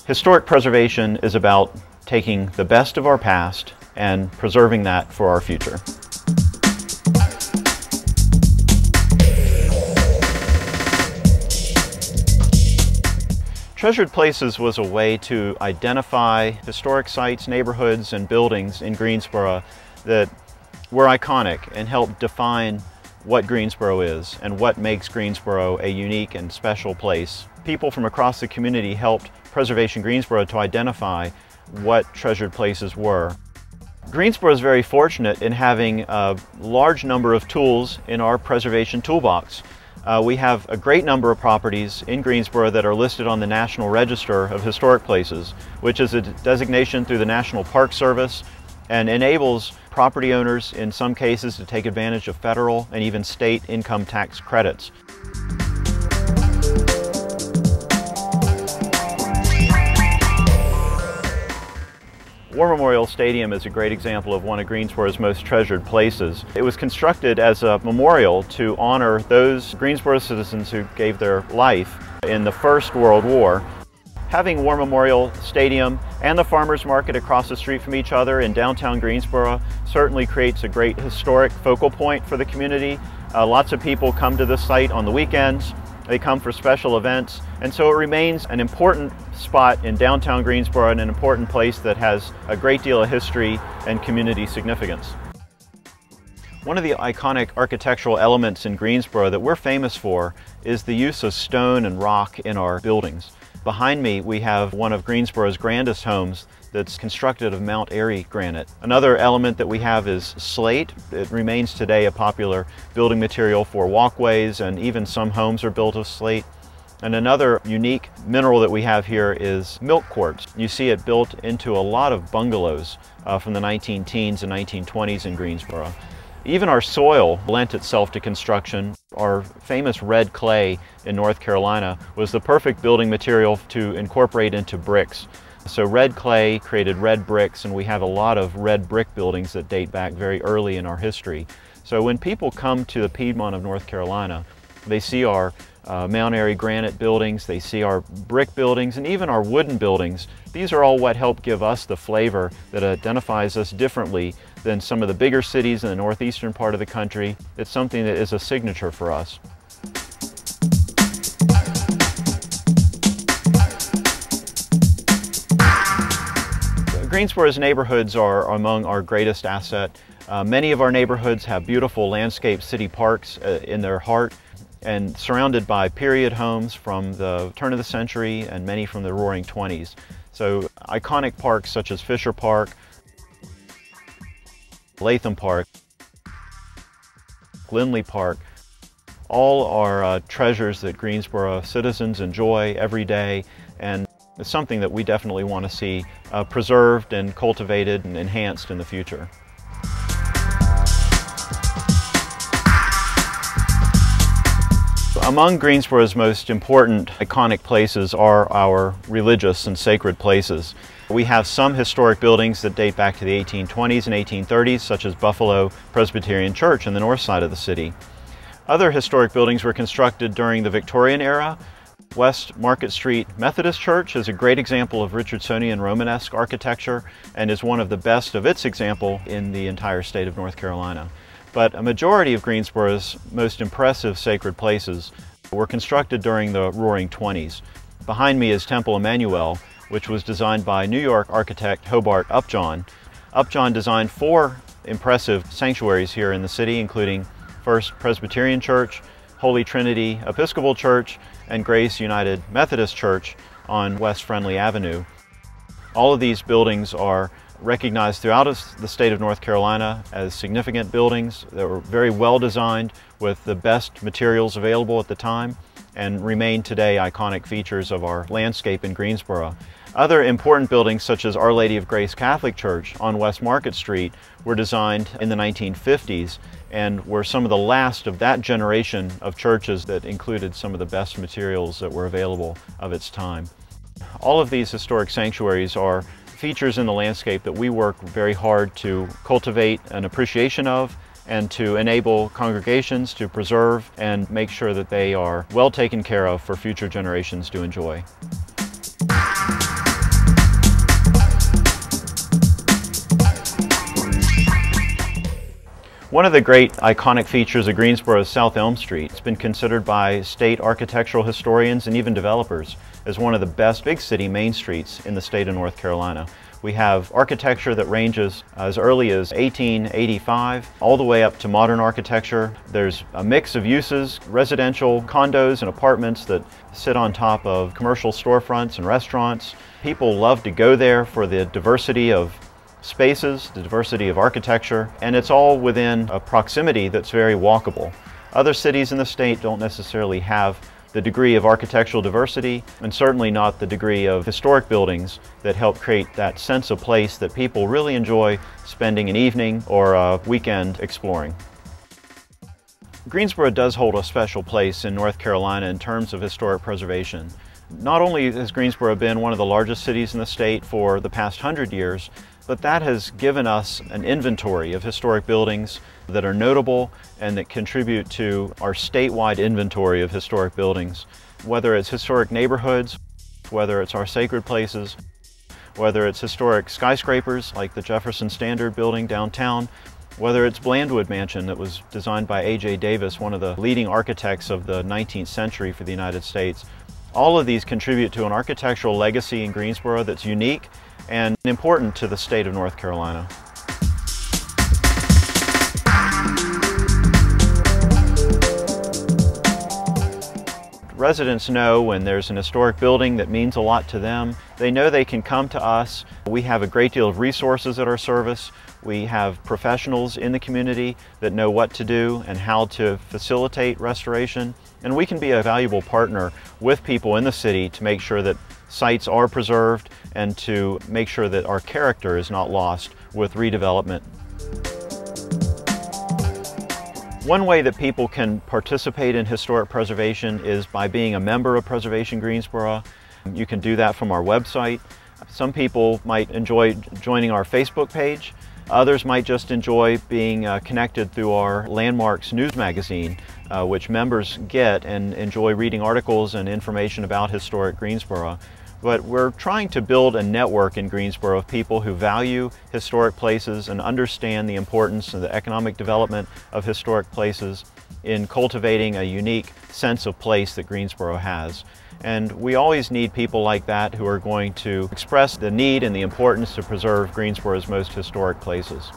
Historic preservation is about taking the best of our past and preserving that for our future. Treasured Places was a way to identify historic sites, neighborhoods, and buildings in Greensboro that were iconic and helped define what Greensboro is and what makes Greensboro a unique and special place. People from across the community helped Preservation Greensboro to identify what treasured places were. Greensboro is very fortunate in having a large number of tools in our preservation toolbox. We have a great number of properties in Greensboro that are listed on the National Register of Historic Places, which is a designation through the National Park Service and enables property owners in some cases to take advantage of federal and even state income tax credits. War Memorial Stadium is a great example of one of Greensboro's most treasured places. It was constructed as a memorial to honor those Greensboro citizens who gave their life in the First World War. Having War Memorial Stadium and the farmers market across the street from each other in downtown Greensboro certainly creates a great historic focal point for the community. Lots of people come to this site on the weekends. They come for special events, and so it remains an important spot in downtown Greensboro and an important place that has a great deal of history and community significance. One of the iconic architectural elements in Greensboro that we're famous for is the use of stone and rock in our buildings. Behind me we have one of Greensboro's grandest homes that's constructed of Mount Airy granite. Another element that we have is slate. It remains today a popular building material for walkways, and even some homes are built of slate. And another unique mineral that we have here is milk quartz. You see it built into a lot of bungalows from the 19-teens and 1920s in Greensboro. Even our soil lent itself to construction. Our famous red clay in North Carolina was the perfect building material to incorporate into bricks. So red clay created red bricks, and we have a lot of red brick buildings that date back very early in our history. So when people come to the Piedmont of North Carolina, they see our Mount Airy granite buildings, they see our brick buildings, and even our wooden buildings. These are all what help give us the flavor that identifies us differently than some of the bigger cities in the northeastern part of the country. It's something that is a signature for us. Greensboro's neighborhoods are among our greatest asset. Many of our neighborhoods have beautiful landscape city parks in their heart, and surrounded by period homes from the turn of the century and many from the Roaring '20s. So iconic parks such as Fisher Park, Latham Park, Lindley Park, all are treasures that Greensboro citizens enjoy every day, and it's something that we definitely want to see preserved and cultivated and enhanced in the future. Among Greensboro's most important iconic places are our religious and sacred places. We have some historic buildings that date back to the 1820s and 1830s, such as Buffalo Presbyterian Church in the north side of the city. Other historic buildings were constructed during the Victorian era. West Market Street Methodist Church is a great example of Richardsonian Romanesque architecture and is one of the best of its example in the entire state of North Carolina. But a majority of Greensboro's most impressive sacred places were constructed during the Roaring '20s. Behind me is Temple Emmanuel, which was designed by New York architect Hobart Upjohn. Upjohn designed 4 impressive sanctuaries here in the city, including First Presbyterian Church, Holy Trinity Episcopal Church, and Grace United Methodist Church on West Friendly Avenue. All of these buildings are recognized throughout the state of North Carolina as significant buildings that were very well designed with the best materials available at the time and remain today iconic features of our landscape in Greensboro. Other important buildings such as Our Lady of Grace Catholic Church on West Market Street were designed in the 1950s and were some of the last of that generation of churches that included some of the best materials that were available of its time. All of these historic sanctuaries are features in the landscape that we work very hard to cultivate an appreciation of and to enable congregations to preserve and make sure that they are well taken care of for future generations to enjoy. One of the great iconic features of Greensboro is South Elm Street. It's been considered by state architectural historians and even developers as one of the best big city main streets in the state of North Carolina. We have architecture that ranges as early as 1885 all the way up to modern architecture. There's a mix of uses, residential condos and apartments that sit on top of commercial storefronts and restaurants. People love to go there for the diversity of spaces, the diversity of architecture, and it's all within a proximity that's very walkable. Other cities in the state don't necessarily have the degree of architectural diversity, and certainly not the degree of historic buildings that help create that sense of place that people really enjoy spending an evening or a weekend exploring. Greensboro does hold a special place in North Carolina in terms of historic preservation. Not only has Greensboro been one of the largest cities in the state for the past 100 years, but that has given us an inventory of historic buildings that are notable and that contribute to our statewide inventory of historic buildings. Whether it's historic neighborhoods, whether it's our sacred places, whether it's historic skyscrapers like the Jefferson Standard building downtown, whether it's Blandwood Mansion that was designed by A.J. Davis, one of the leading architects of the 19th century for the United States. All of these contribute to an architectural legacy in Greensboro that's unique and important to the state of North Carolina. Residents know when there's an historic building that means a lot to them. They know they can come to us. We have a great deal of resources at our service. We have professionals in the community that know what to do and how to facilitate restoration. And we can be a valuable partner with people in the city to make sure that sites are preserved and to make sure that our character is not lost with redevelopment. One way that people can participate in historic preservation is by being a member of Preservation Greensboro. You can do that from our website. Some people might enjoy joining our Facebook page. Others might just enjoy being connected through our Landmarks news magazine, which members get and enjoy reading articles and information about historic Greensboro. But we're trying to build a network in Greensboro of people who value historic places and understand the importance of the economic development of historic places in cultivating a unique sense of place that Greensboro has. And we always need people like that who are going to express the need and the importance to preserve Greensboro's most historic places.